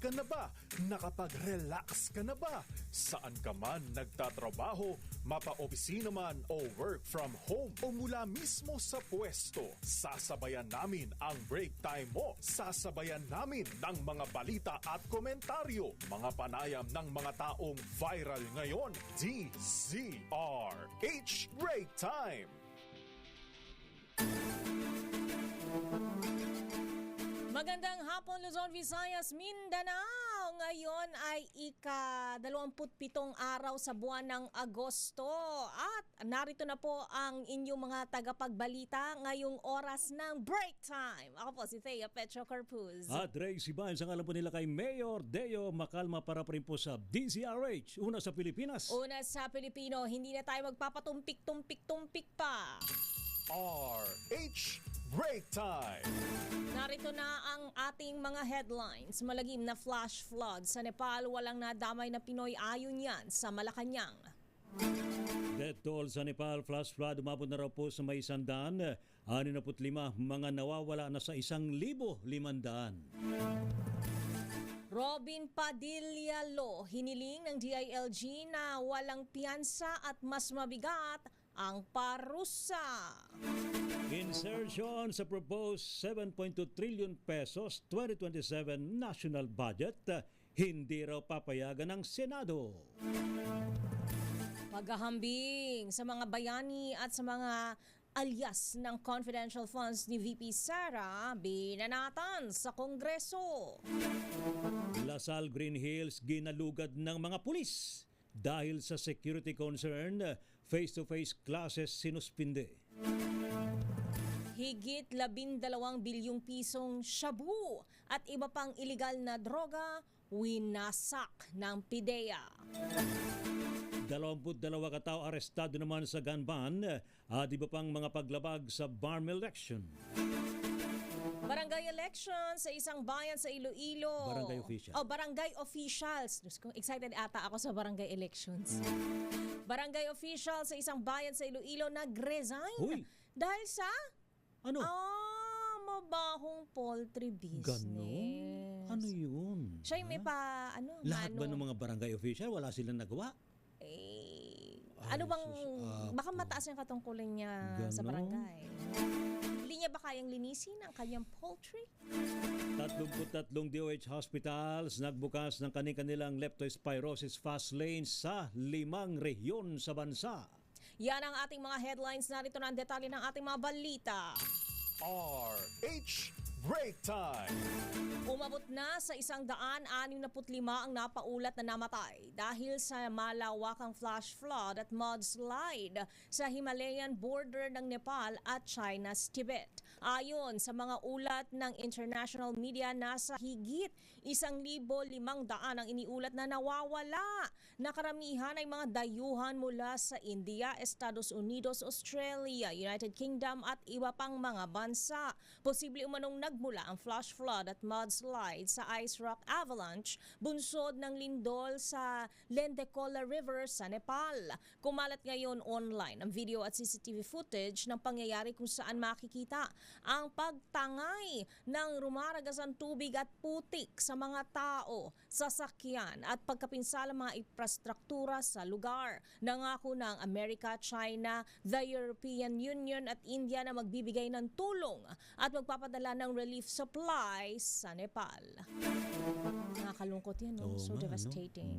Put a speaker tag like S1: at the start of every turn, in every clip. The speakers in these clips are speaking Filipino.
S1: ka na ba? Nakapag-relax ka na ba? Saan ka man nagtatrabaho, mapa-opisina man o work from home o mula mismo sa pwesto, sasabayan namin ang break time mo. Sasabayan namin ng mga balita at komentaryo, mga panayam ng mga taong viral ngayon. DZRH Break Time!
S2: Magandang hapon, Luzon, Visayas, Mindanao. Ngayon ay ika-27 araw sa buwan ng Agosto. At narito na po ang inyong mga tagapagbalita ngayong oras ng break time. Ako po si Thea Petro Corpuz.
S3: At Ray Sibayan, ang alam po nila kay Mayor Deo Makalma para pa rin po sa DZRH. Una sa Pilipinas.
S2: Una sa Pilipino, hindi na tayo magpapatumpik-tumpik-tumpik pa.
S1: RH Break Time!
S2: Narito na ang ating mga headlines. Malagim na flash flood sa Nepal, walang nadamay na Pinoy ayon yan sa Malacanang.
S3: Death toll sa Nepal flash flood umabot na raw po sa may 100. 65 mga nawawala na sa 1,500.
S2: Robin Padilla Law, hiniling ng DILG na walang piyansa at mas mabigat ang parusa.
S3: Insertion sa proposed 7.2 trillion pesos 2027 national budget, hindi raw papayagan ng Senado.
S2: Paghahambing sa mga bayani at sa mga alias ng confidential funds ni VP Sara, binanatan sa Kongreso.
S3: Lasal Green Hills ginalugad ng mga pulis dahil sa security concern, face-to-face classes sinuspinde.
S2: Higit 12 bilyong pisong shabu at iba pang iligal na droga winasak ng PIDEA.
S3: 22 katao arestado naman sa gun ban at iba pang mga paglabag sa BARM election.
S2: Barangay election sa isang bayan sa Iloilo.
S3: Barangay official.
S2: Barangay officials. Diyos ko, excited ata ako sa barangay elections. Barangay official sa isang bayan sa Iloilo nag-resign.
S3: Uy.
S2: Dahil sa
S3: Ano?
S2: mabahong poultry business.
S3: Ganon? Ano yun?
S2: Siya yung may
S3: Lahat ba ng mga barangay official wala silang nagawa?
S2: Ano bang, baka mataas yung katungkulan niya sa barangay. Hindi niya ba kayang linisin ang kanyang poultry?
S3: 33 DOH hospitals nagbukas ng kanilang leptospirosis fast lanes sa 5 rehiyon sa bansa.
S2: Yan ang ating mga headlines. Narito na ang detalye ng ating mga balita.
S1: RH Break Time!
S2: Umabot na sa 165 ang napaulat na namatay dahil sa malawakang flash flood at mudslide sa Himalayan border ng Nepal at China's Tibet. Ayon sa mga ulat ng international media, nasa higit 1,500 ang iniulat na nawawala. Nakaramihan ay mga dayuhan mula sa India, Estados Unidos, Australia, United Kingdom at iba pang mga bansa. Posible umanong nagmula ang flash flood at mudslide sa ice rock avalanche bunsod ng lindol sa Lendekola River sa Nepal. Kumalat ngayon online ang video at CCTV footage ng pangyayari kung saan makikita ang pagtangay ng rumaragasang tubig at putik sa mga tao, sasakyan at pagkapinsala mga infrastruktura sa lugar. Nangako ng Amerika, China, the European Union at India na magbibigay ng tulong at magpapadala ng relief supplies sa Nepal. Nakakalungkot yan, no? So devastating.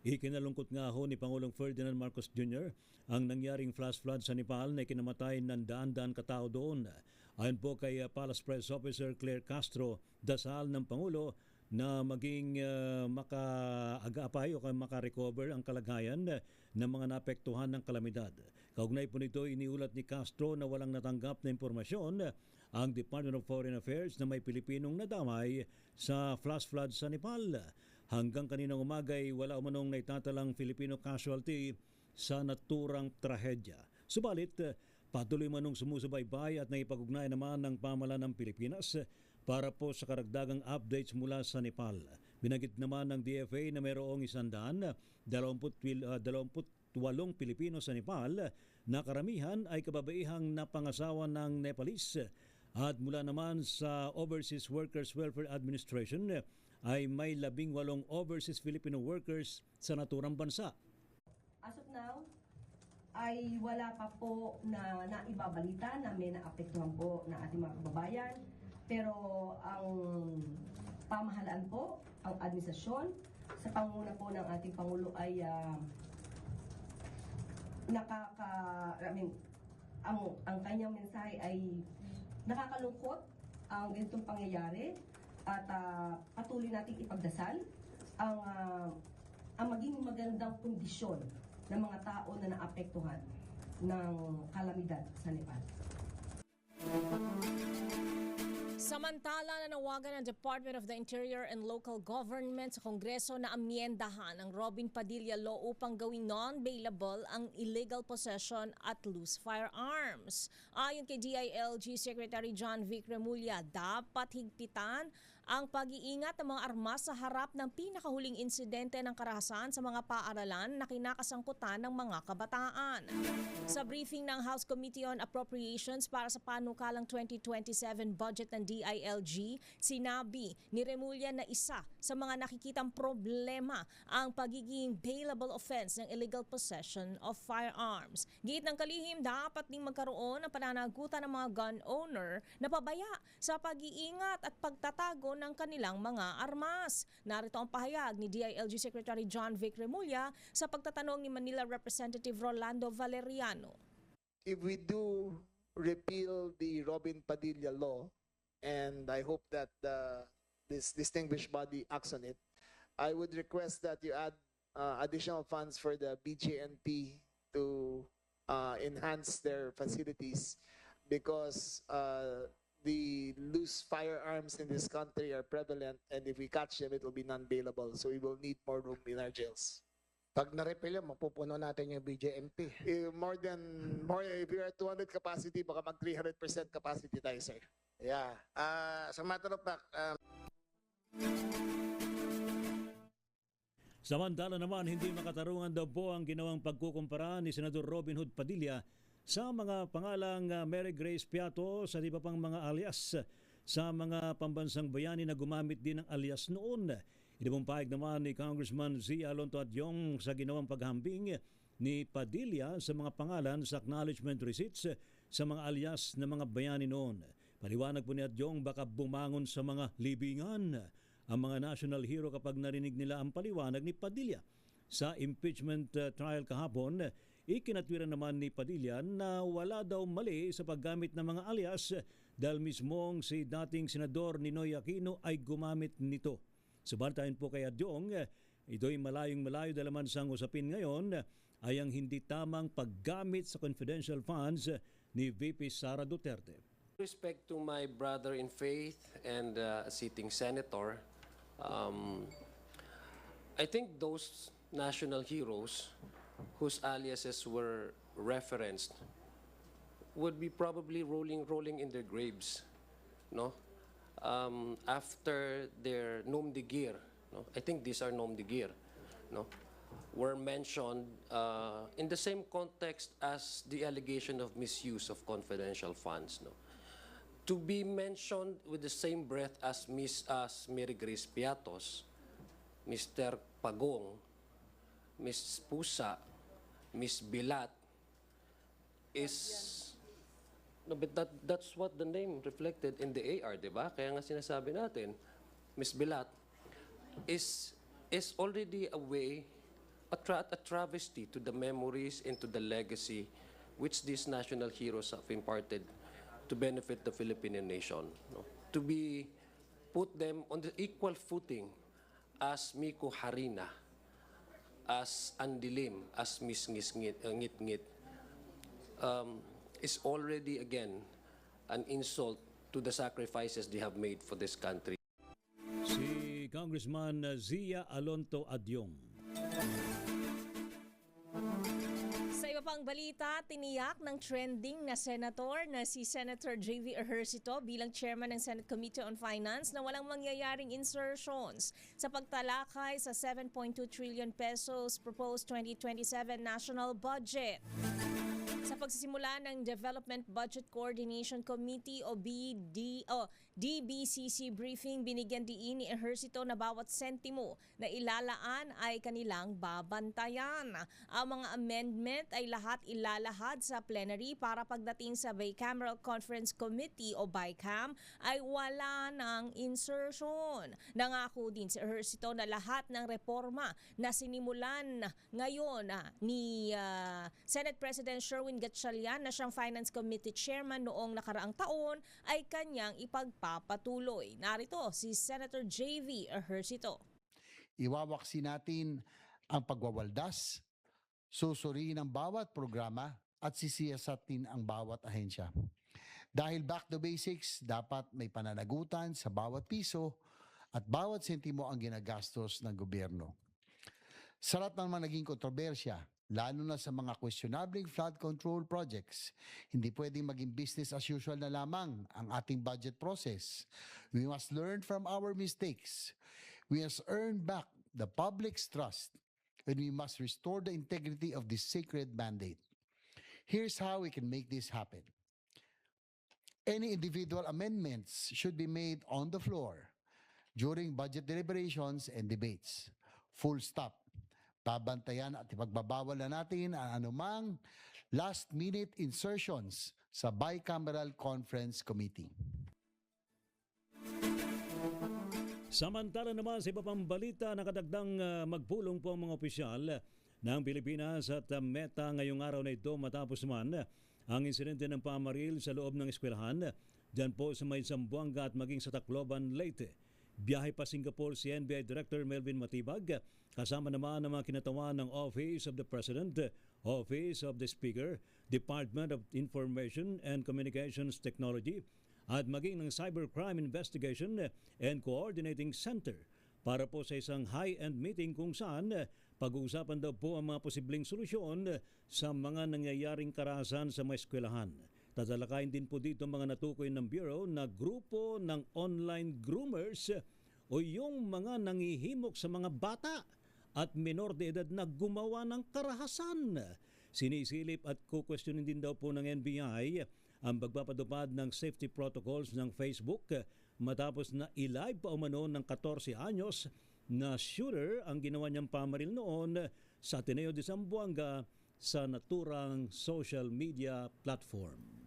S3: Ikinalungkot nga ho ni Pangulong Ferdinand Marcos Jr. ang nangyaring flash flood sa Nepal na ikinamatay ng daan-daan katao doon. Ayon po kay Palace Press Officer Claire Castro, dasal ng Pangulo na maging maka-agapay o maka-recover ang kalagayan ng mga naapektuhan ng kalamidad. Kaugnay po nito, iniulat ni Castro na walang natanggap na impormasyon ang Department of Foreign Affairs na may Pilipinong nadamay sa flash flood sa Nepal. Hanggang kaninang umagay, wala umanong naitatalang Filipino casualty sa naturang trahedya. Subalit, patuloy manong sumusubaybay at naipag-ugnay naman ng pamahalaan ng Pilipinas para po sa karagdagang updates mula sa Nepal. Binanggit naman ng DFA na mayroong 128 Pilipino sa Nepal na karamihan ay kababaihang napangasawa ng Nepalese. At mula naman sa Overseas Workers Welfare Administration ay may 18 overseas Filipino workers sa naturang bansa.
S4: As of now, ay wala pa po na naibabalita na may naapektuhan po na ating mga kababayan. Pero ang pamahalaan po, ang administrasyon, sa panguna po ng ating Pangulo ay ang kanyang mensahe ay nakakalungkot ang ganitong pangyayari at patuloy nating ipagdasal ang maging magandang kondisyon ng mga tao na naapektuhan ng kalamidad sa Nepal.
S2: Samantala, nanawagan ng Department of the Interior and Local Government sa Kongreso na amyendahan ang Robin Padilla Law upang gawing non-bailable ang illegal possession at loose firearms. Ayon kay DILG Secretary John Vic Remulla, dapat higpitan ang pag-iingat ng mga armas sa harap ng pinakahuling insidente ng karahasan sa mga paaralan na kinakasangkutan ng mga kabataan. Sa briefing ng House Committee on Appropriations para sa panukalang 2027 budget ng DILG, sinabi ni Remulla na isa sa mga nakikitang problema ang pagiging bailable offense ng illegal possession of firearms. Giit ng kalihim, dapat ding magkaroon ng pananagutan ng mga gun owner na pabaya sa pag-iingat at pagtatago ng kanilang mga armas. Narito ang pahayag ni DILG Secretary John Vic Remulla sa pagtatanong ni Manila Representative Rolando Valeriano.
S5: If we do repeal the Robin Padilla Law, and I hope that this distinguished body acts on it, I would request that you add additional funds for the BJNP to enhance their facilities, because the loose firearms in this country are prevalent, and if we catch them, it will be non-bailable. So we will need more room in our jails.
S6: Pag na-repeal yun, mapupuno natin yung BJMP.
S5: If we are 200 capacity, baka mag 300% capacity tayo, sir.
S6: Yeah. Sa matter of fact,
S3: Samantala naman, hindi makatarungan daw po ang ginawang pagkukumpara ni Senador Robin Hood Padilla sa mga pangalang Mary Grace Piato sa iba pang mga alias sa mga pambansang bayani na gumamit din ng alias noon. Inibumpahig naman ni Congressman Zia Alonto Adyong sa ginawang paghambing ni Padilla sa mga pangalan sa acknowledgement receipts sa mga alias na mga bayani noon. Paliwanag po ni Adyong, baka bumangon sa mga libingan ang mga national hero kapag narinig nila ang paliwanag ni Padilla. Sa impeachment trial kahapon, ikinatwiran naman ni Padilla na wala daw mali sa paggamit ng mga alias dahil mismong si dating Senador Ninoy Aquino ay gumamit nito. Subaltahin po kay Adyong, ito'y malayong-malayo dahil naman sa usapin ngayon ay ang hindi tamang paggamit sa confidential funds ni VP Sara Duterte.
S7: Respect to my brother in faith and sitting senator, I think those national heroes whose aliases were referenced would be probably rolling in their graves, no? After their nom de guerre, no? I think these are nom de guerre, no? Were mentioned in the same context as the allegation of misuse of confidential funds, no? To be mentioned with the same breath as Mary Grace Piatos, Mr. Pagong, Ms. Pusa, Ms. Bilat is no, but that's what the name reflected in the AR, di ba? Kaya nga sinasabi natin, Ms. Bilat is already a way, a travesty to the memories and to the legacy which these national heroes have imparted to benefit the Filipino nation. No? To be put them on the equal footing as Miko Harina, as Andilim, as Miss Ngit-Ngit, is already again an insult to the sacrifices they have made for this country.
S3: Si Congressman Zia Alonto Adyong.
S2: Sa iba pang balita, tiniyak ng trending na senator na si Senator J.V. Ejercito bilang chairman ng Senate Committee on Finance na walang mangyayaring insertions sa pagtalakay sa 7.2 trillion pesos proposed 2027 national budget. Sa pagsisimula ng Development Budget Coordination Committee o DBCC briefing, binigyan diin ni Ejercito na bawat sentimo na ilalaan ay kanilang babantayan. Ang mga amendment ay lahat ilalahad sa plenary para pagdating sa Bicameral Conference Committee o BICAM ay wala ng insertion. Nangako din si Ejercito na lahat ng reforma na sinimulan ngayon ni Senate President Sherwin Gatchalian na siyang Finance Committee Chairman noong nakaraang taon ay kanyang ipagpapatuloy. Narito si Senator J.V. Ejercito.
S8: Iwawaksi natin ang pagwawaldas, susuriin ang bawat programa at sisiyasatin ang bawat ahensya. Dahil back to basics, dapat may pananagutan sa bawat piso at bawat sentimo ang ginagastos ng gobyerno. Sa lahat ng mga naging kontrobersya, lalo na sa mga questionable flood control projects, hindi pwedeng maging business as usual na lamang ang ating budget process. We must learn from our mistakes. We must earn back the public's trust, and we must restore the integrity of this sacred mandate. Here's how we can make this happen. Any individual amendments should be made on the floor during budget deliberations and debates. Full stop. Babantayan at ipagbabawal na natin ang anumang last-minute insertions sa Bicameral Conference Committee.
S3: Samantala naman sa iba pang balita, nakadagdang magpulong po ang mga opisyal ng Pilipinas at Meta ngayong araw na ito matapos naman ang insidente ng pamaril sa loob ng eskwelahan dyan po sa may Zamboanga at maging sa Tacloban, Leyte. Biyahe pa Singapore si NBI Director Melvin Matibag, kasama naman ang mga kinatawan ng Office of the President, Office of the Speaker, Department of Information and Communications Technology at maging ng Cybercrime Investigation and Coordinating Center para po sa isang high-end meeting kung saan pag-uusapan daw po ang mga posibleng solusyon sa mga nangyayaring karahasan sa mga eskwelahan. Tatalakayin din po dito mga natukoy ng Bureau na grupo ng online groomers o yung mga nangihimok sa mga bata at minor de edad na gumawa ng karahasan. Sinisilip at kukwestiyonin din daw po ng NBI ang pagpapatupad ng safety protocols ng Facebook matapos na i-live pa umano ng 14 anyos na shooter ang ginawa niyang pamaril noon sa Ateneo de Zamboanga sa naturang social media platform.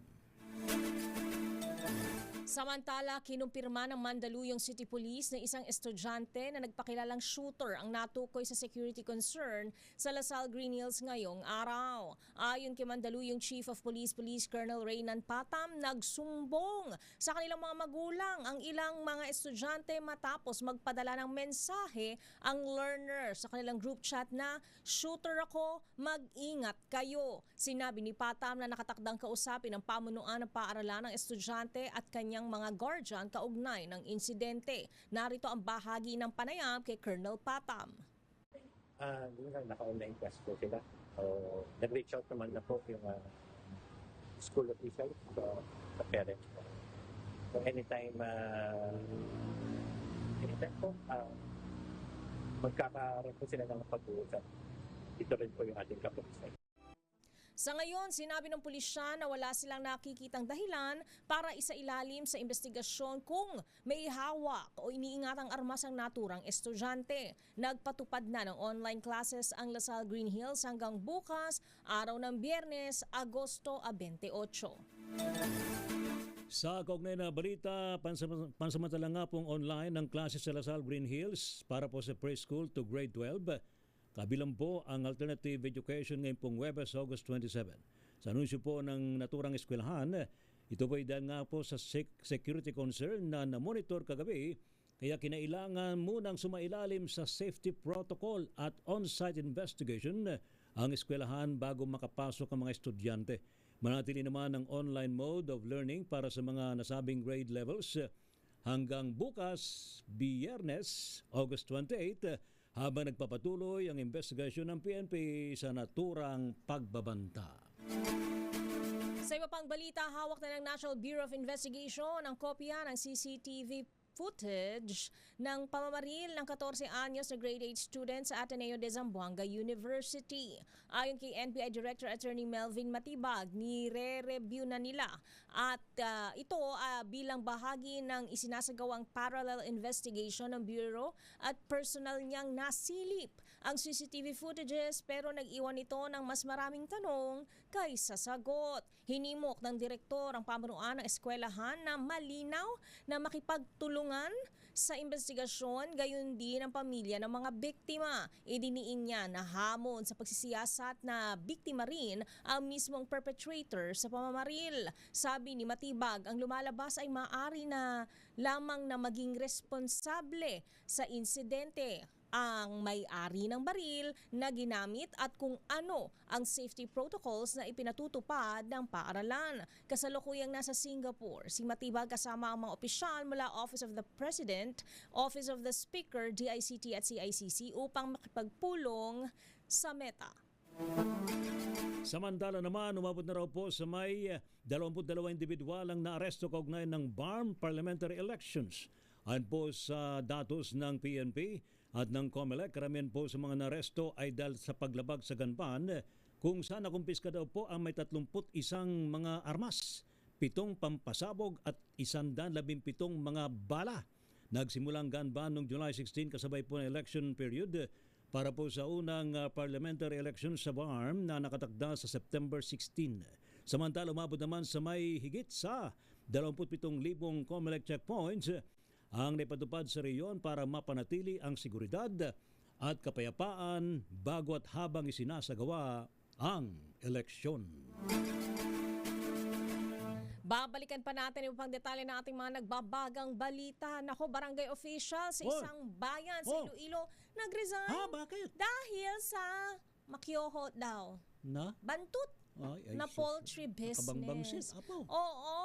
S2: Samantala, kinumpirma ng Mandaluyong City Police na isang estudyante na nagpakilalang shooter ang natukoy sa security concern sa Lasal Green Hills ngayong araw. Ayon kay Mandaluyong Chief of Police Colonel Reynan Patam, nagsumbong sa kanilang mga magulang ang ilang mga estudyante matapos magpadala ng mensahe ang learner sa kanilang group chat na shooter ako, mag-ingat kayo. Sinabi ni Patam na nakatakdang kausapin ang pamunuan ng paaralan ng estudyante at kanyang mga guardian kaugnay ng insidente. Narito ang bahagi ng panayam kay Colonel Patam.
S9: Naka-online class po sila. So, nag-reach out naman na po yung school official sa parents. So, anytime po, magkakaroon po sila ng pag-uusap. Ito rin po yung ating kapulisan.
S2: Sa ngayon, sinabi ng pulisya na wala silang nakikitang dahilan para isailalim sa investigasyon kung may hawak o iniingatang armas ang naturang estudyante. Nagpatupad na ng online classes ang Lasal Green Hills hanggang bukas, araw ng Biyernes, Agosto 28.
S3: Sa kaugnay na balita, pansamantala nga pong online ang klase sa Lasal Green Hills para po sa preschool to grade 12. Kabilang po ang alternative education ngayong pong Huwebes, August 27. Sa anunsyo po ng naturang eskwelahan, ito po ay dahil nga po sa security concern na na-monitor kagabi, kaya kinailangan munang sumailalim sa safety protocol at on-site investigation ang eskwelahan bago makapasok ang mga estudyante. Manatili naman ang online mode of learning para sa mga nasabing grade levels hanggang bukas, Biyernes, August 28, habang nagpapatuloy ang investigasyon ng PNP sa naturang pagbabanta. Sa
S2: iba pang balita, hawak na ng National Bureau of Investigation ang kopya ng CCTV footage ng pamamaril ng 14 anyos na grade 8 student sa Ateneo de Zamboanga University. Ayon kay NBI Director Attorney Melvin Matibag, nire-review na nila at ito bilang bahagi ng isinasagawang parallel investigation ng Bureau at personal niyang nasilip ang CCTV footages pero nag-iwan ito ng mas maraming tanong kaysa sagot. Hinimok ng direktor ang pamunuan ng eskwelahan na malinaw na makipagtulungan sa investigasyon, gayon din ang pamilya ng mga biktima. Idiniin niya na hamon sa pagsisiyasat na biktima rin ang mismong perpetrator sa pamamaril. Sabi ni Matibag, ang lumalabas ay maaari na lamang na maging responsable sa insidente ang may-ari ng baril na ginamit at kung ano ang safety protocols na ipinatutupad ng paaralan. Kasalukuyang nasa Singapore, si Matibag kasama ang mga opisyal mula Office of the President, Office of the Speaker, DICT at CICC upang makipagpulong sa Meta.
S3: Samantala naman, umabot na raw po sa may 22 individual ang naaresto kaugnay ng BARM parliamentary elections. Ayon po sa datos ng PNP at ng COMELEC, karamihan po sa mga naresto ay dahil sa paglabag sa ganban kung saan nakumpiska daw po ang may 31 mga armas, 7 pampasabog at 117 mga bala. Nagsimulang ganban noong July 16 kasabay po ng election period para po sa unang parliamentary election sa BARM na nakatakda sa September 16. Samantala umabot naman sa may higit sa 27,000 COMELEC checkpoints ang naipatupad sa reyon para mapanatili ang seguridad at kapayapaan bago at habang isinasagawa ang eleksyon.
S2: Babalikan pa natin yung pang detalye ng ating mga nagbabagang balita. Nako, barangay official sa isang bayan sa Iloilo nag-resign.
S3: Bakit?
S2: Dahil sa makyoho daw.
S3: Na?
S2: Bantut na poultry business.
S3: Nakabangbangsit.
S2: Oo.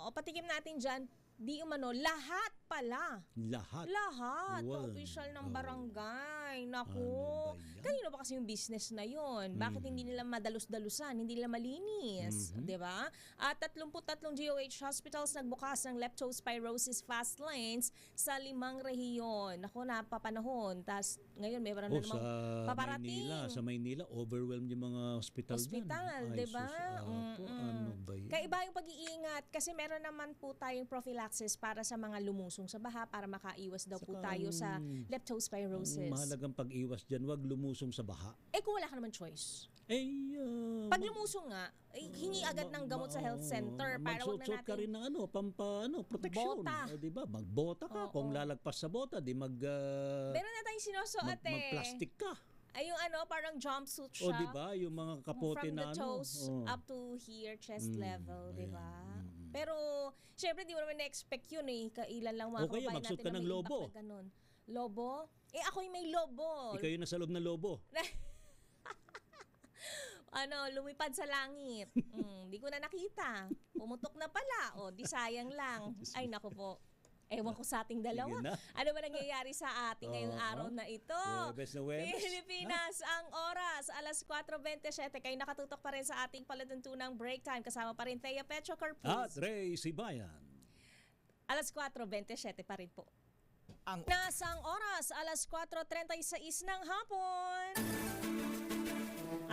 S2: O patikim natin dyan. Di umano, lahat pala.
S3: Lahat?
S2: Lahat.
S3: Wow.
S2: Official ng barangay. Naku.
S3: Ano ba yan?
S2: Kanino ba kasi yung business na yun? Bakit hindi nila madalus-dalusan? Hindi nila malinis? Diba? At 33 GOH hospitals nagbukas ng leptospirosis fast lanes sa 5 rehiyon. Naku, napapanahon. Tapos ngayon meron na namang paparating.
S3: Sa Maynila, overwhelmed yung mga hospital
S2: dyan. Diba?
S3: Ano ba yan?
S2: Kaya iba yung pag-iingat kasi meron naman po tayong prophylaxis para sa mga lumusong sa baha para makaiwas daw po tayo sa leptospirosis.
S3: Ang mahalagang pag-iwas dyan, wag lumusong sa baha.
S2: Kung wala ka naman choice.
S3: Pag
S2: lumusong nga, hingi agad ng gamot sa health center para wag na natin.
S3: Magsuot ka rin ng proteksyon.
S2: Bota.
S3: Diba? Magbota ka. Kung lalagpas sa bota,
S2: meron na tayong sinusuot
S3: magplastic ka.
S2: Ay, yung parang jumpsuit siya.
S3: Diba? Yung mga kapote
S2: from
S3: na
S2: the toes up to here, chest level, diba? Pero, syempre, di mo naman na-expect yun Kailan lang mga kababayan natin
S3: ka ng lobo.
S2: Lobo? Ako yung may lobo.
S3: Ikaw yung nasa loob ng lobo.
S2: Lumipad sa langit. Di ko na nakita. Pumutok na pala. Di sayang lang. Ay, naku po. Ewan ko sa ating dalawa. Ano ba nangyayari sa ating ngayong araw na ito? Pilipinas, ang oras, alas 4:27. Kayo nakatutok pa rin sa ating palatuntunang break time. Kasama pa rin Thea Petro Corpus.
S3: At Ray Sibayan.
S2: Alas 4:27 pa rin po. Nasang oras, alas 4:36 ng hapon.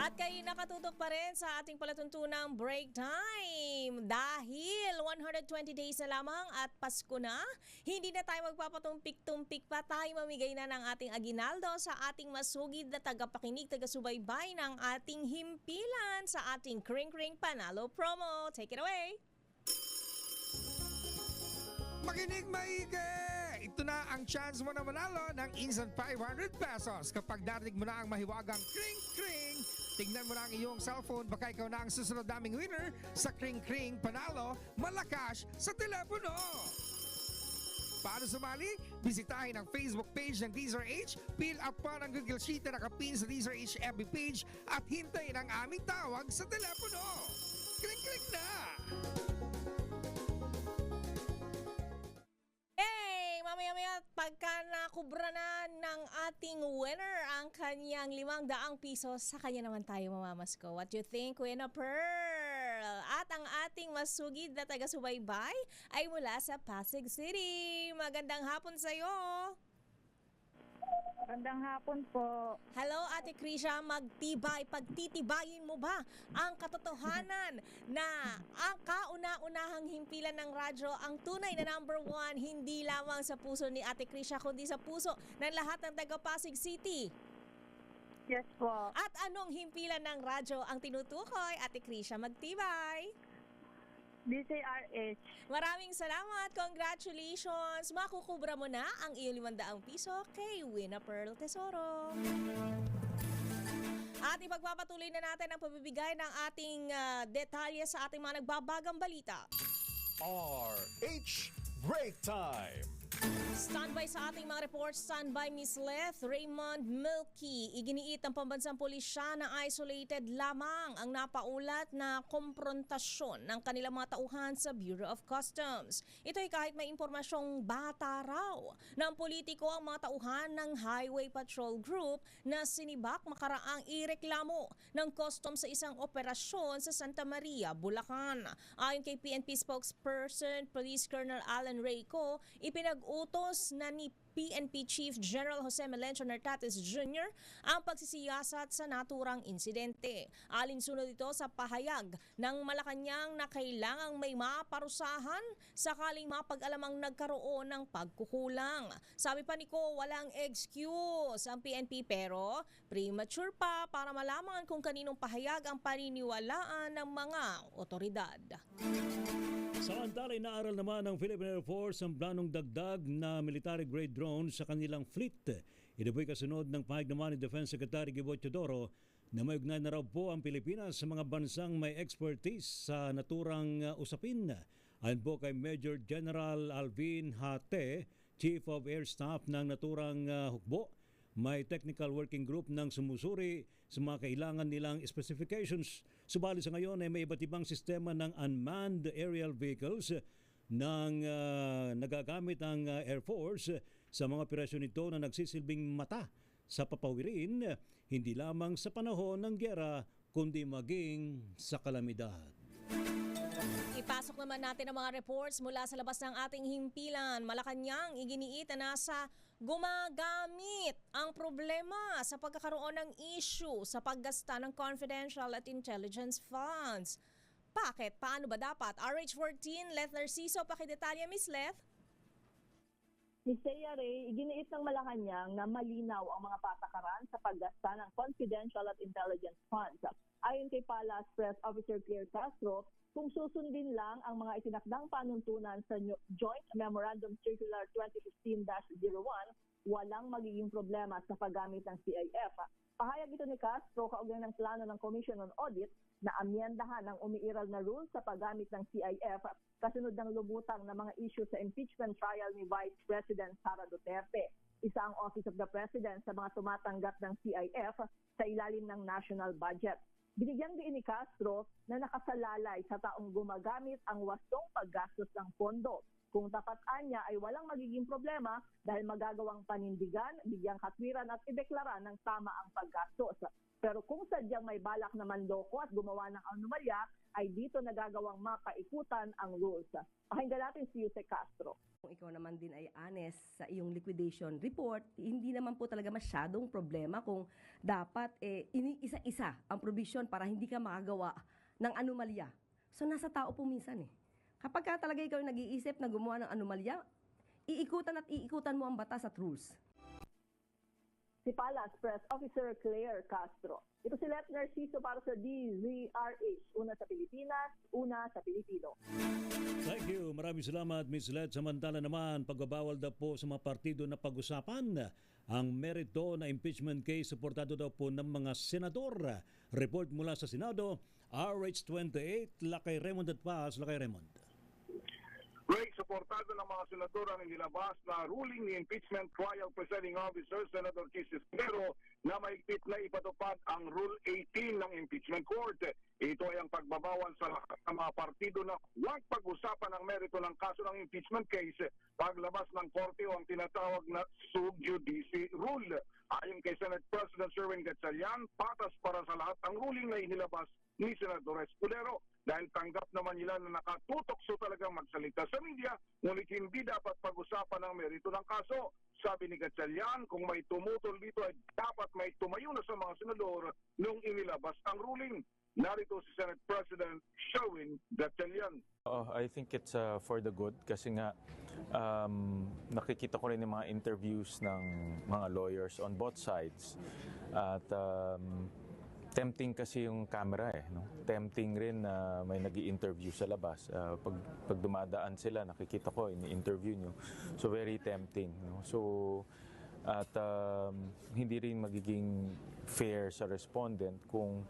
S2: At kayo nakatutok pa rin sa ating palatuntunang break time. Dahil 120 days na lamang at Pasko na, hindi na tayo magpapatumpik-tumpik pa. Tayo mamigay na ng ating aginaldo sa ating masugid na tagapakinig, taga-subaybay ng ating himpilan sa ating Kring Kring Panalo promo. Take it away!
S10: Makinig maigi! Ito na ang chance mo na manalo ng instant 500 pesos kapag narinig mo na ang mahiwagang Kring Kring. Tignan mo na ang iyong cellphone, baka ikaw na ang susunod naming winner sa Kring Kring Panalo Malakas sa telepono. Paano sumali? Bisitahin ang Facebook page ng DZRH, fill up pa ng Google Sheet na nakapin sa DZRH FB page at hintayin ang aming tawag sa telepono. Kring Kring na!
S2: mamaya pagka nakubra na ng ating winner ang kanyang 500 piso, sa kanya naman tayo mamamasko. What do you think, Winner Pearl? At ang ating masugid na taga-subaybay ay mula sa Pasig City. Magandang hapon sa'yo.
S11: Magandang hapon po.
S2: Hello, Ate Krisha. Pagtitibayin mo ba ang katotohanan na ang kauna-unahang himpilan ng radyo ang tunay na number 1 hindi lamang sa puso ni Ate Krisha kundi sa puso ng lahat ng taga-Pasig City?
S11: Yes po.
S2: At anong himpilan ng radyo ang tinutukoy, Ate Krisha? Magtibay!
S11: DCRH.
S2: Maraming salamat. Congratulations. Makukubra mo na ang iyong 500 piso kay Winner Pearl Tesoro. At ipagpapatuloy na natin ang pabibigay ng ating detalye sa ating mga nagbabagang balita.
S1: RH Break Time.
S2: Standby sa ating mga reports, standby Miss Leth, Raymond Milky. Iginiit ng pambansang pulisya na isolated lamang ang napaulat na komprontasyon ng kanilang mga tauhan sa Bureau of Customs. Ito ay kahit may impormasyong bata raw ng politiko ang mga tauhan ng Highway Patrol Group na sinibak makaraang ireklamo ng customs sa isang operasyon sa Santa Maria, Bulacan. Ayon kay PNP spokesperson Police Colonel Alan Reyco, ipinag-utos na ni PNP Chief General Jose Melencio Nartates Jr. ang pagsisiyasat sa naturang insidente. Alinsunod ito sa pahayag ng Malacanang na kailangang may maparusahan sakaling mapag-alamang nagkaroon ng pagkukulang. Sabi pa ni Ko, walang excuse ang PNP pero premature pa para malaman kung kaninong pahayag ang paniniwalaan ng mga otoridad.
S3: Samantala, inaaral naman ng Philippine Air Force ang planong dagdag na military-grade drone sa kanilang fleet. Ito po'y kasunod ng pahayag naman ni Defense Secretary Gibo Teodoro na may ugnay na raw po ang Pilipinas sa mga bansang may expertise sa naturang usapin. Ayon po kay Major General Alvin Hate, Chief of Air Staff ng naturang hukbo, may technical working group ng sumusuri sa mga kailangan nilang specifications. Subalit sa ngayon ay may iba't ibang sistema ng unmanned aerial vehicles ng nagagamit ang Air Force sa mga operasyon nito na nagsisilbing mata sa papawirin, hindi lamang sa panahon ng gyera kundi maging sa kalamidad.
S2: Ipasok naman natin ang mga reports mula sa labas ng ating himpilan. Malacanang iginiit na nasa gumagamit ang problema sa pagkakaroon ng issue sa paggasta ng confidential at intelligence funds. Bakit? Paano ba dapat? RH14, Leth Narciso, pakidetalya, Miss Leth.
S11: Ms. Thea Ray, iginiit ng Malacanang na malinaw ang mga patakaran sa paggasta ng confidential at intelligence funds. Ayon kay Palace Press Officer Claire Castro, kung susundin lang ang mga itinakdang panuntunan sa Joint Memorandum Circular 2015-01, walang magiging problema sa paggamit ng CIF. Pahayag ito ni Castro kaugnay ng plano ng Commission on Audit na amyendahan ang umiiral na rules sa paggamit ng CIF kasunod ng lumutang na mga issue sa impeachment trial ni Vice President Sara Duterte. Isa ang Office of the President sa mga tumatanggap ng CIF sa ilalim ng national budget. Binigyan din ni Castro na nakasalalay sa taong gumagamit ang wastong paggastos ng pondo. Kung tapat-an niya ay walang magiging problema dahil magagawang panindigan, bigyang katwiran at ideklara ng tama ang paggastos. Pero kung sadyang may balak na manloko at gumawa ng anomalya, ay dito nagagawang mapaikutan ang rules. Pakinggan natin si Jose Castro.
S12: Kung ikaw naman din ay honest sa iyong liquidation report, hindi naman po talaga masyadong problema kung dapat isa-isa ang provision para hindi ka makagawa ng anomalya. So nasa tao po minsan eh. Kapag ka talaga ikaw nag-iisip na gumawa ng anomalya, iikutan mo ang batas at rules.
S11: Si Palace Press Officer Claire Castro. Ito si Leth Narciso para sa DZRH. Una sa Pilipinas, una sa Pilipino.
S3: Thank you. Maraming salamat, Ms. Leth. Samantala naman, pagbabawal daw po sa mga partido na pag-usapan ang merito na impeachment case suportado daw po ng mga senador. Report mula sa Senado, RH28, Lakay Raymond at Paz. Lakay Raymond.
S13: Great, sinuportado ng mga senador ang inilabas na ruling ni impeachment trial presiding officer Senator Chis Escudero na mahigpit na ipatupad ang Rule 18 ng impeachment court. Ito ay ang pagbabawal sa lahat ng mga partido na huwag pag-usapan ang merito ng kaso ng impeachment case paglabas ng korte o ang tinatawag na sub judice rule. Ayon kay Senate President Sherwin Gatchalian, patas para sa lahat ang ruling na inilabas ni Senador Escudero dahil tanggap naman nila na nakatutokso talagang magsalita sa media, ngunit hindi dapat pag-usapan ang merito ng kaso. Sabi ni Gatchalian, kung may tumutol dito ay dapat may tumayo na sa mga senador nung inilabas ang ruling. Narito si Senate President Sherwin Gatchalian.
S14: I think it's for the good kasi nga nakikita ko rin yung mga interviews ng mga lawyers on both sides at tempting kasi yung camera no? Tempting rin na may nag-i-interview sa labas. Pag dumadaan sila, nakikita ko, ini-interview nyo. So very tempting. No? So, at hindi rin magiging fair sa respondent kung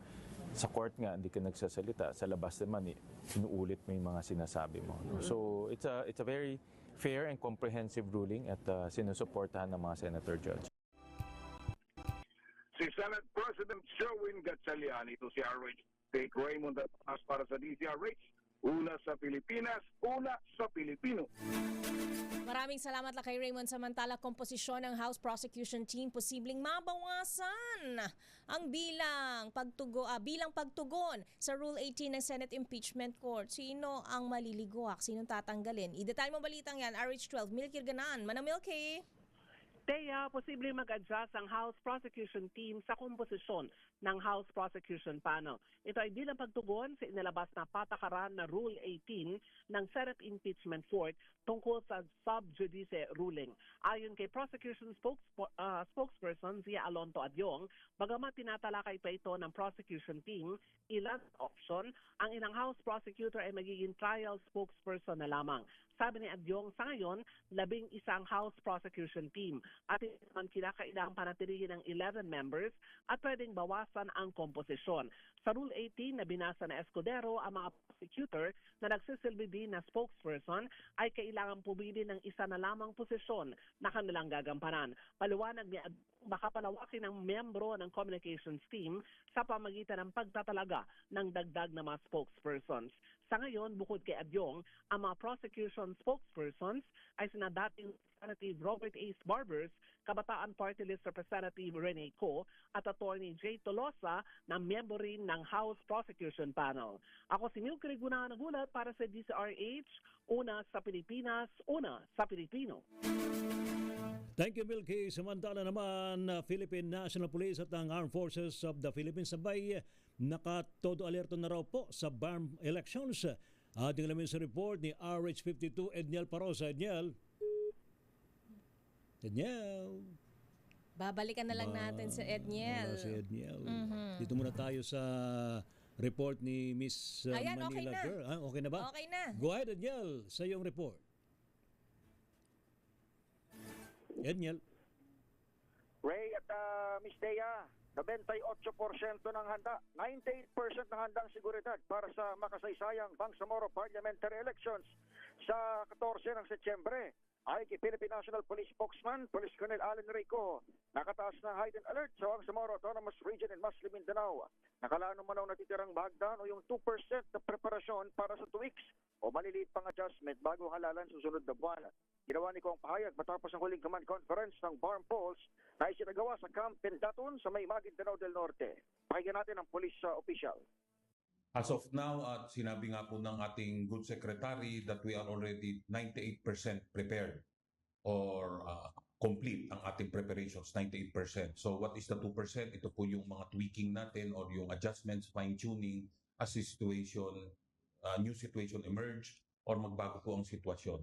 S14: sa court nga hindi ka nagsasalita, sa labas naman inuulit mo yung mga sinasabi mo. No? So it's a very fair and comprehensive ruling at sinusuportahan ng mga senator judge.
S13: Si Senate President Sherwin Gatchalian, ito si RH Take Raymond at para sa DZRH, una sa Pilipinas, una sa Pilipino.
S2: Maraming salamat kay Raymond. Samantala, komposisyon ng House Prosecution Team posibleng mabawasan ang bilang pagtugon sa Rule 18 ng Senate Impeachment Court. Sino ang maliligwak? Sinong tatanggalin? I-detail mo balitang yan, RH12, Milky Ganan. Manang Milky.
S15: Teya, posibleng mag-adjust ang House Prosecution Team sa komposisyon ng House Prosecution Panel. Ito ay bilang pagtugon sa inilabas na patakaran na Rule 18 ng Senate Impeachment Court tungkol sa sub judice ruling. Ayon kay Prosecution Spokesperson Zia Alonto Adyong, bagamat tinatalakay pa ito ng Prosecution Team, ilang option, ang ilang House Prosecutor ay magiging trial spokesperson na lamang. Sabi ni Adyong, sa ngayon, 11 House Prosecution Team at naman kinakailangang panatilihin ng 11 members at pwedeng bawasan ang komposisyon. Sa Rule 18 na binasa na Escudero, ang mga prosecutor na nagsisilbi din na spokesperson ay kailangang pumili ng isa na lamang posisyon na kanilang gagampanan. Paliwanag ni Adyong, baka palawakin ng miyembro ng communications team sa pamagitan ng pagtatalaga ng dagdag na mga spokespersons. Sa ngayon, bukod kay Adyong, ang mga prosecution spokespersons ay sina dating Representative Robert A. Barbers, Kabataan Party List Representative Rene Co. at Attorney Jay Tolosa na miyembro rin ng House Prosecution Panel. Ako si Milky Guna nagulat para sa DZRH, una sa Pilipinas, una sa Pilipino.
S3: Thank you, Milky. Samantala naman, Philippine National Police at ang Armed Forces of the Philippines sabay nakatodo alerto na raw po sa BARM elections. Ating alamin sa report ni RH52 Edniel Parosa. Edniel.
S2: Babalikan na lang natin si Edniel.
S3: Si Edniel. Dito muna tayo sa report ni Miss
S2: Ayan,
S3: Manila
S2: okay na.
S3: Girl. Okay na ba?
S2: Okay na.
S3: Go ahead, Edniel, sa iyong report. Edniel.
S16: Ray at Miss Dea, 98% ng handa, 98% ng handang seguridad para sa makasaysayang Bangsamoro Parliamentary Elections sa 14 ng Setyembre. Ay kay Philippine National Police Spokesman, Police Colonel Allen Rico, nakataas na heightened alert sa Bangsamoro Autonomous Region in Muslim Mindanao. Nakalaan naman ang natitirang bahagdan o yung 2% na preparasyon para sa 2 weeks o maliliit pang adjustment bago halalan susunod na buwan. Ginawa ni Kong pahayag matapos ang huling command conference ng BARM Polls na isinagawa sa Camp Pendaton sa may Maguindanao del Norte. Pakinggan natin ang police official.
S17: As of now, at sinabi nga po ng ating good secretary that we are already 98% prepared or complete ang ating preparations, 98%. So what is the 2%? Ito po yung mga tweaking natin or yung adjustments, fine-tuning as the situation, new situation emerge or magbago po ang sitwasyon.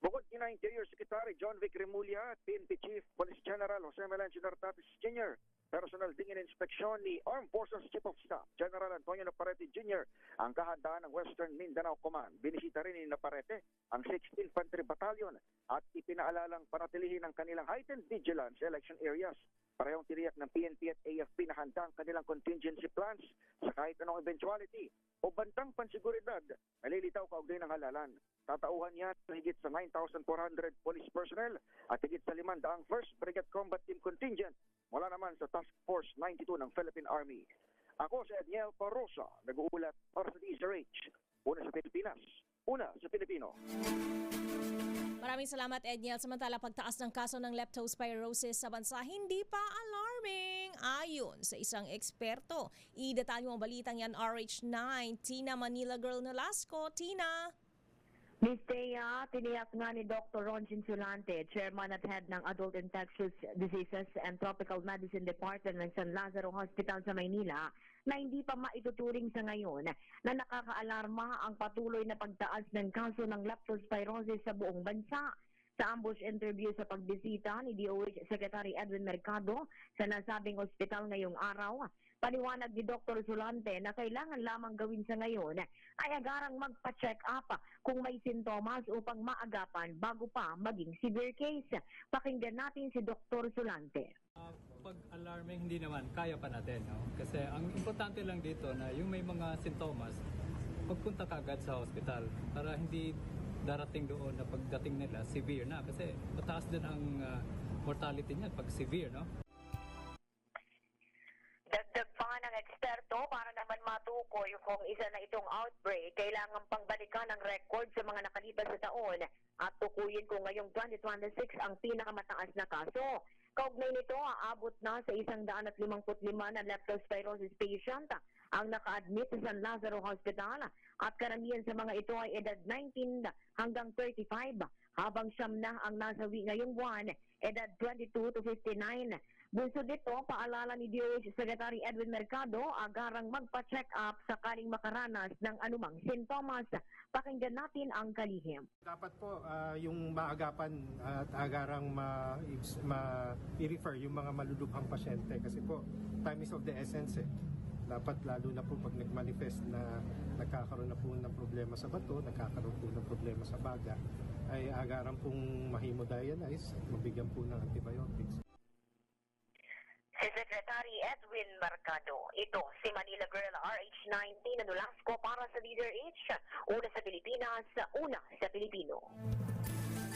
S16: Bukod kina Interior Secretary John Vic Remulla at PNP Chief Police General Jose Melanchon Artatis Jr., personal tingin inspeksyon ni Armed Forces Chief of Staff General Antonio Naparete Jr. ang kahandaan ng Western Mindanao Command. Binisita rin ni Naparete ang 16th Infantry Battalion at ipinaalalang panatilihin ang kanilang heightened vigilance sa election areas. Parehong tiniyak ng PNP at AFP na handa ang kanilang contingency plans sa kahit anong eventuality o bantang pansiguridad na lilitaw kaugnay ng halalan. Tatauhan yan higit sa 9,400 police personnel at higit sa 500 1st Brigade Combat Team Contingent mula naman sa Task Force 92 ng Philippine Army. Ako si Edniel Parrosa, nag-uulat para sa DZRH. Una sa Pilipinas, una sa Pilipino.
S2: Maraming salamat, Edniel. Samantala, pagtaas ng kaso ng leptospirosis sa bansa, hindi pa alarming. Ayon sa isang eksperto. Idetalyo ang balitang yan, RH9. Tina Manila Girl Nolasco. Tina.
S18: Ms. Thea, tiniyak nga ni Dr. Ron Cinsulante, Chairman at Head ng Adult Infectious Diseases and Tropical Medicine Department ng San Lazaro Hospital sa Maynila, na hindi pa maituturing sa ngayon na nakakaalarma ang patuloy na pagtaas ng kaso ng leptospirosis sa buong bansa. Sa ambush interview sa pagbisita ni DOH Secretary Edwin Mercado sa nasabing ospital ngayong araw, paliwanag ni Dr. Zulante na kailangan lamang gawin sa ngayon ay agarang magpa-check up kung may sintomas upang maagapan bago pa maging severe case. Pakinggan natin si Dr. Zulante.
S19: Pag alarming hindi naman, kaya pa natin. No? Kasi ang importante lang dito na yung may mga sintomas, magpunta ka agad sa hospital para hindi darating doon na pagdating nila severe na. Kasi mataas din ang mortality niya pag severe. No?
S18: Dagdag pa ng eksperto para naman matukoy kung isa na itong outbreak, kailangan pangbalikan ang record sa mga nakalipas na taon at tukuyin kung ngayong 2026 ang pinakamataas na kaso. Kaugnay nito, aabot na sa 155 na leptospirosis patient ang naka-admit sa San Lazaro Hospital at karamihan sa mga ito ay edad 19 hanggang 35 habang siyam na ang nasawi ngayong buwan, edad 22 to 59. Bunsod dito, paalala ni DOH Secretary Edwin Mercado, agarang magpa-check up sakaling makaranas ng anumang sintomas. Pakinggan natin ang kalihim.
S20: Dapat po yung maagapan at agarang i-refer yung mga malulubhang pasyente kasi po time is of the essence eh. Dapat lalo na po pag nag-manifest na nagkakaroon na po ng problema sa bato, nagkakaroon po ng problema sa baga, ay agarang pong mahemodialyze at mabigyan po ng antibiotics.
S18: Si Secretary Edwin Mercado. Ito si Manila Girl RH19 na Nolasco para sa Leader H. Una sa Pilipinas, una sa Pilipino.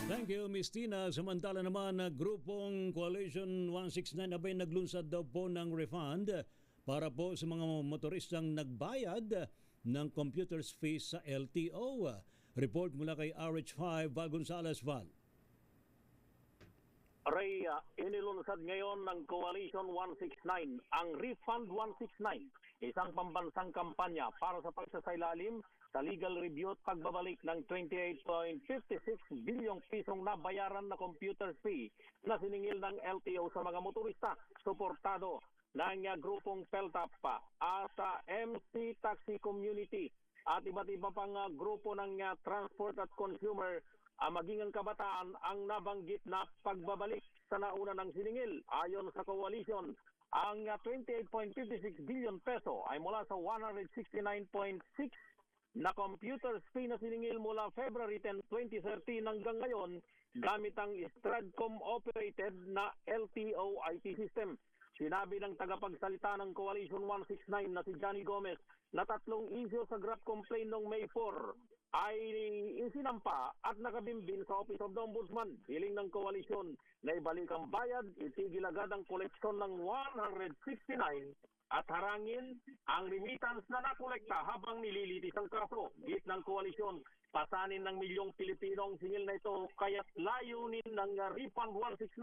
S3: Thank you, Ms. Tina. Samantala naman, grupong Coalition 169 abay naglunsad daw po ng refund para po sa mga motoristang nagbayad ng computer's fees sa LTO. Report mula kay RH5, Val Gonzalez. Val.
S21: Ray, inilunsad ngayon ng Coalition 169 ang Refund 169, isang pambansang kampanya para sa pagsasailalim sa legal review at pagbabalik ng 28.56 bilyong pisong nabayaran na computer fee na siningil ng LTO sa mga motorista, suportado ng grupong PELTAP at MC Taxi Community at iba't iba pang grupo ng transport at consumer, maging ang kabataan ang nabanggit na pagbabalik sa nauna ng siningil. Ayon sa coalition, ang 28.56 billion peso ay mula sa 169.6 na computer fee na siningil mula February 10, 2013 hanggang ngayon gamit ang Stratcom-operated na LTO IT system. Sinabi ng tagapagsalita ng Coalition 169 na si Johnny Gomez na 3 issue sa GRAP complaint noong May 4 ay isinampa at nakabimbin sa Office of the Ombudsman. Hiling ng koalisyon na ibalik ang bayad, itigil agad ang koleksyon ng 169 at harangin ang remittance na nakolekta habang nililitis ang kaso. Git ng koalisyon, pasanin ng milyong Pilipino ang singil na ito, kaya't layunin ng Refund 169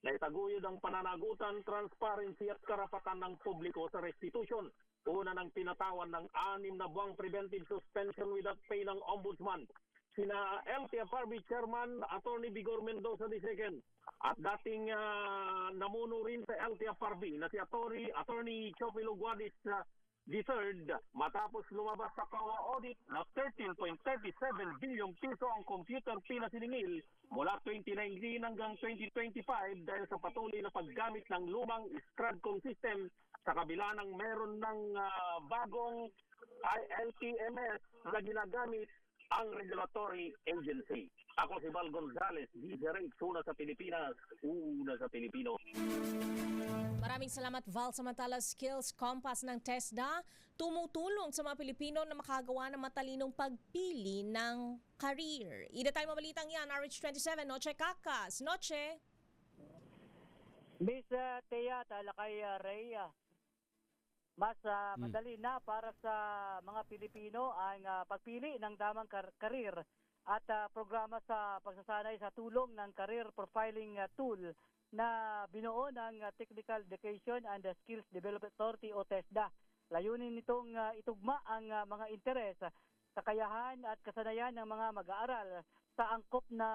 S21: na itaguyod ang pananagutan, transparency at karapatan ng publiko sa restitution. Una ng pinatawan ng 6 na buwang preventive suspension without pay ng Ombudsman, sina LTFRB Chairman Attorney Vigor Mendoza II at dating namuno rin sa LTFRB na si Attorney Chopilo Guadis III matapos lumabas sa COA audit na 13.37 bilyong piso ang computer fee na siningil mula 2019 hanggang 2025 dahil sa patuloy na paggamit ng lumang Stratcom system sa kabila ng meron ng bagong LTMS na ginagamit ang regulatory agency. Ako si Val Gonzalez, DZRH, una sa Pilipinas, una sa Pilipino.
S2: Maraming salamat, Val. Samantala, Skills Compass ng TESDA tumutulong sa mga Pilipino na makagawa ng matalinong pagpili ng career. Ida tayo mabalitang yan, RH27, Noche Kakas. Noche!
S4: Miss Thea, Talakay Ray, mas madali na para sa mga Pilipino ang pagpili ng tamang career at programa sa pagsasanay sa tulong ng Career Profiling Tool na binuo ng Technical Education and Skills Development Authority o TESDA. Layunin nitong itugma ang mga interes, kakayahan at kasanayan ng mga mag-aaral sa angkop na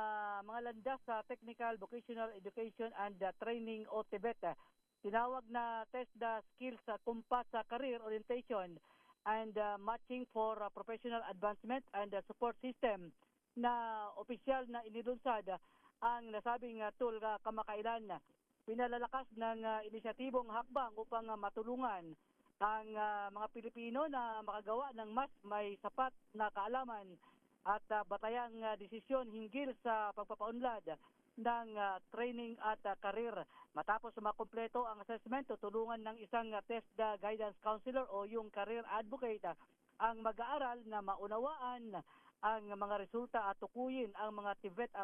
S4: mga landas sa Technical Vocational Education and Training o TVET. Tinawag na TESDA Skills Compass Career Orientation and Matching for Professional Advancement and Support System na opisyal na inilunsad ang nasabing tool kamakailan. Pinalalakas ng inisyatibong hakbang upang matulungan ang mga Pilipino na makagawa ng mas may sapat na kaalaman at batayang desisyon hinggil sa pagpapaunlad ng training at career. Matapos makumpleto ang assessment, tutulungan ng isang TESDA Guidance Counselor o yung Career Advocate ang mag-aaral na maunawaan ang mga resulta at tukuyin ang mga TVET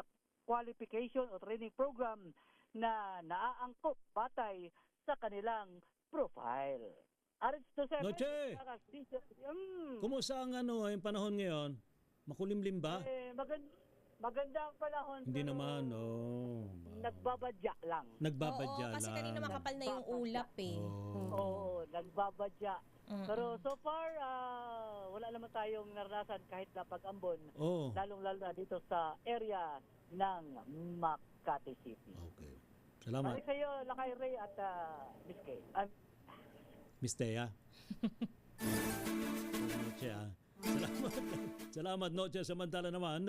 S4: qualification o training program na naaangkop batay sa kanilang profile.
S3: Noche! Kumusta ang yung panahon ngayon? Makulimlim ba?
S4: Maganda ang panahon.
S3: Hindi
S4: pero
S3: naman,
S4: nagbabadya lang.
S3: Nagbabadya
S2: Oo, kasi
S3: lang.
S2: kanina makapal na yung ulap eh.
S4: Oo, nagbabadya. Pero so far, wala naman tayong naranasan kahit na pag-ambon. Lalong-lalo na dito sa area ng Makati City.
S3: Okay. Salamat.
S4: Balik sa'yo, Lakay Ray at Miss Kay.
S3: Miss Thea. Noche, Salamat, Noche. Samantala naman,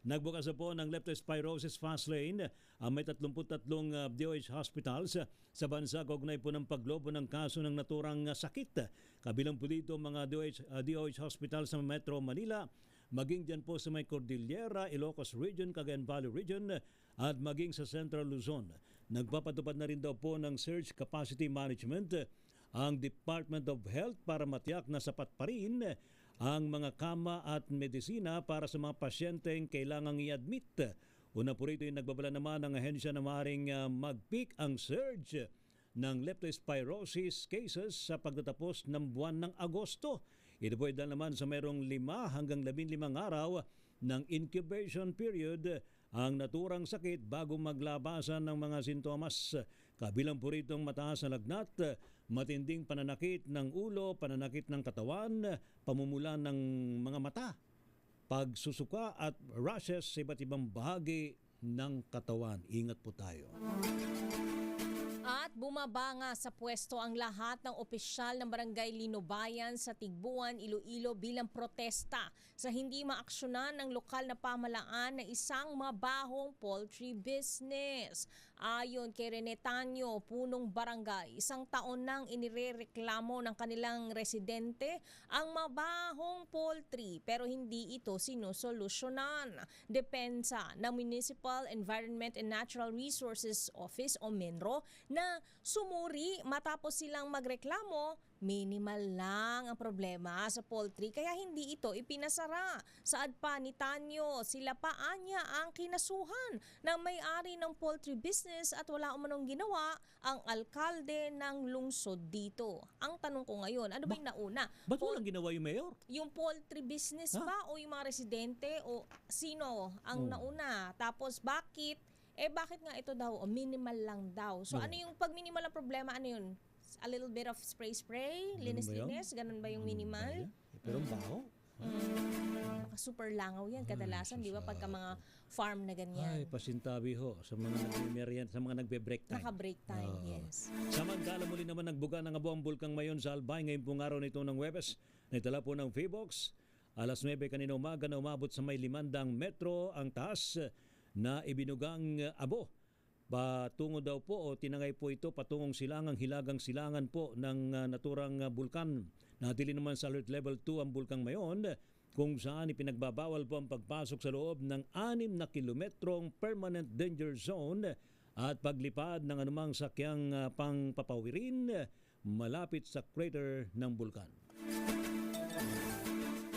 S3: nagbukas na po ng leptospirosis fast lane ang may 33 DOH hospitals sa bansa kaugnay po ng paglobo ng kaso ng naturang sakit. Kabilang po dito mga DOH hospitals sa Metro Manila, maging dyan po sa may Cordillera, Ilocos Region, Cagayan Valley Region at maging sa Central Luzon. Nagpapatupad na rin daw po ng surge capacity management ang Department of Health para matiyak na sapat pa rin ang mga kama at medisina para sa mga pasyenteng kailangang i-admit. Una po rito yung nagbabala naman ng ahensya na maaaring mag-peak ang surge ng leptospirosis cases sa pagtatapos ng buwan ng Agosto. Ito po dahil naman sa mayroong 5 hanggang 15 araw ng incubation period ang naturang sakit bago maglabasan ng mga sintomas. Kabilang po rito ang mataas na lagnat, matinding pananakit ng ulo, pananakit ng katawan, pamumula ng mga mata, pagsusuka at rashes sa iba't ibang bahagi ng katawan. Ingat po tayo.
S2: At bumaba nga sa pwesto ang lahat ng opisyal ng Barangay Linubayan sa Tigbuan, Iloilo bilang protesta sa hindi maaksyonan ng lokal na pamahalaan na isang mabahong poultry business. Ayon kay Rene Tanyo, punong barangay, 1 taon nang inirereklamo ng kanilang residente ang mabahong poultry pero hindi ito sinusolusyonan. Depensa ng Municipal Environment and Natural Resources Office o MENRO na sumuri matapos silang magreklamo, minimal lang ang problema sa poultry kaya hindi ito ipinasara. Saad pa ni Tanyo, sila pa anya ang kinasuhan ng may-ari ng poultry business at wala umanong ginawa ang alkalde ng lungsod dito. Ang tanong ko ngayon, ano ba yung nauna?
S3: Ba't walang ginawa yung mayor?
S2: Yung poultry business ba o yung mga residente o sino ang nauna? Tapos bakit nga ito daw o minimal lang daw? So ano yung pag minimal ang problema, ano yun? A little bit of spray, linis-linis, ganun ba yung minimal?
S3: Pero baho.
S2: Super langaw yan kadalasan, di ba? Pagka mga farm na ganyan.
S3: Ay, pasintabi ho sa mga nagme-merienda, sa mga nagbe-break time.
S2: Naka-break time, yes.
S3: Samantala muli naman nagbuga ng abo ang bulkang Mayon sa Albay ngayong pong araw nito ng Huwebes. Naitala po ng Feebox. Alas 9 kanina umaga na umabot sa may 500 metro ang taas na ibinugang abo. Patungo daw po o tinangay po ito patungong silangang hilagang silangan po ng naturang bulkan. Natili naman sa alert level 2 ang bulkang Mayon kung saan ipinagbabawal po ang pagpasok sa loob ng 6 na kilometrong permanent danger zone at paglipad ng anumang sakyang pangpapawirin malapit sa crater ng bulkan.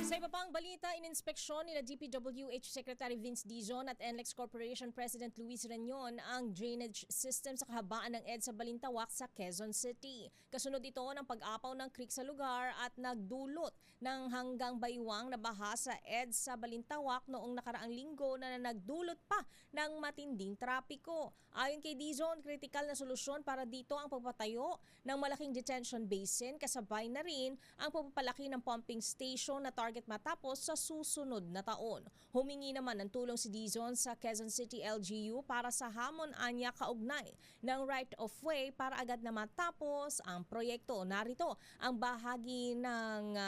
S2: Sa iba pang balita, ininspeksyon nila DPWH Secretary Vince Dizon at NLEX Corporation President Luis Reñon ang drainage system sa kahabaan ng EDSA Balintawak sa Quezon City. Kasunod ito ng pag-apaw ng creek sa lugar at nagdulot ng hanggang baywang na baha sa EDSA Balintawak noong nakaraang linggo na nagdulot pa ng matinding trapiko. Ayon kay Dizon, kritikal na solusyon para dito ang pagpatayo ng malaking detention basin kasabay na rin ang pagpapalaki ng pumping station na target matapos sa susunod na taon. Humingi naman ng tulong si Dizon sa Quezon City LGU para sa hamon anya kaugnay ng right of way para agad na matapos ang proyekto. Narito ang bahagi ng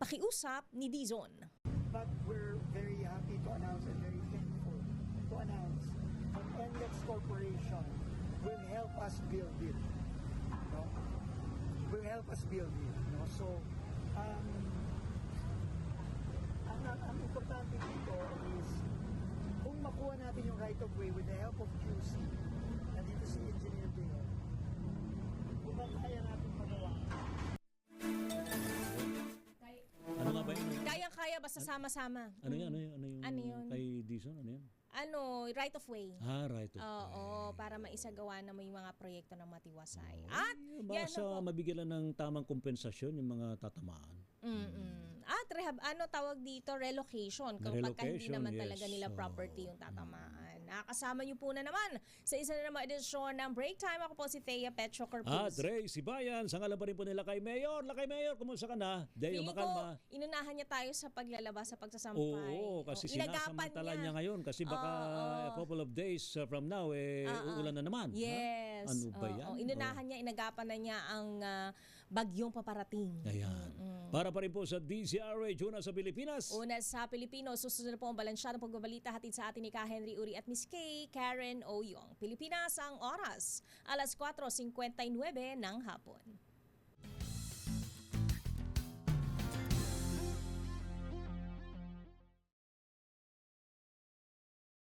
S2: pakiusap ni Dizon.
S5: But we're very happy to announce and very thankful to announce that NLEX Corporation will help us build it. No? Will help us build it. No? So, ang importante dito is kung makuha natin yung right of way with the help of QC, nandito si Engineer Deo, kung kaya natin magawa.
S3: Ano nga ba yun?
S2: Kaya basta sama-sama.
S3: Ano yun? Kay Dizon, ano yun?
S2: Right of way.
S3: Right of way.
S2: Oo, para maisagawa na may mga proyekto ng matiwasay. At
S3: baka sa mabigyan ng tamang kompensasyon yung mga tatamaan.
S2: At tawag dito, relocation. Kapag hindi naman talaga nila property yung tatamaan. Nakasama niyo po na naman sa isa na naman edisyon ng Break Time. Ako po si Thea Petro Corpus.
S3: At Ray Sibayan, sangalan pa rin po nila kay Mayor. Lakay Mayor, kumusta ka na? Deo, makalma.
S2: Inunahan niya tayo sa paglalabas sa pagsasampay.
S3: Oo, kasi sinasamantala niya ngayon. Kasi baka a couple of days from now, uulan na naman.
S2: Yes.
S3: Ano ba yan?
S2: Inunahan niya, inagapan na niya ang bagyong paparating.
S3: Ayan. Para pa rin po sa DZRH, una sa Pilipinas.
S2: Una sa Pilipino, susunod po ang balansyadong pagbabalita hatid sa atin ni Ka Henry Uri at Miss Kay Karen Oyong. Pilipinas ang oras, alas 4:59 ng hapon.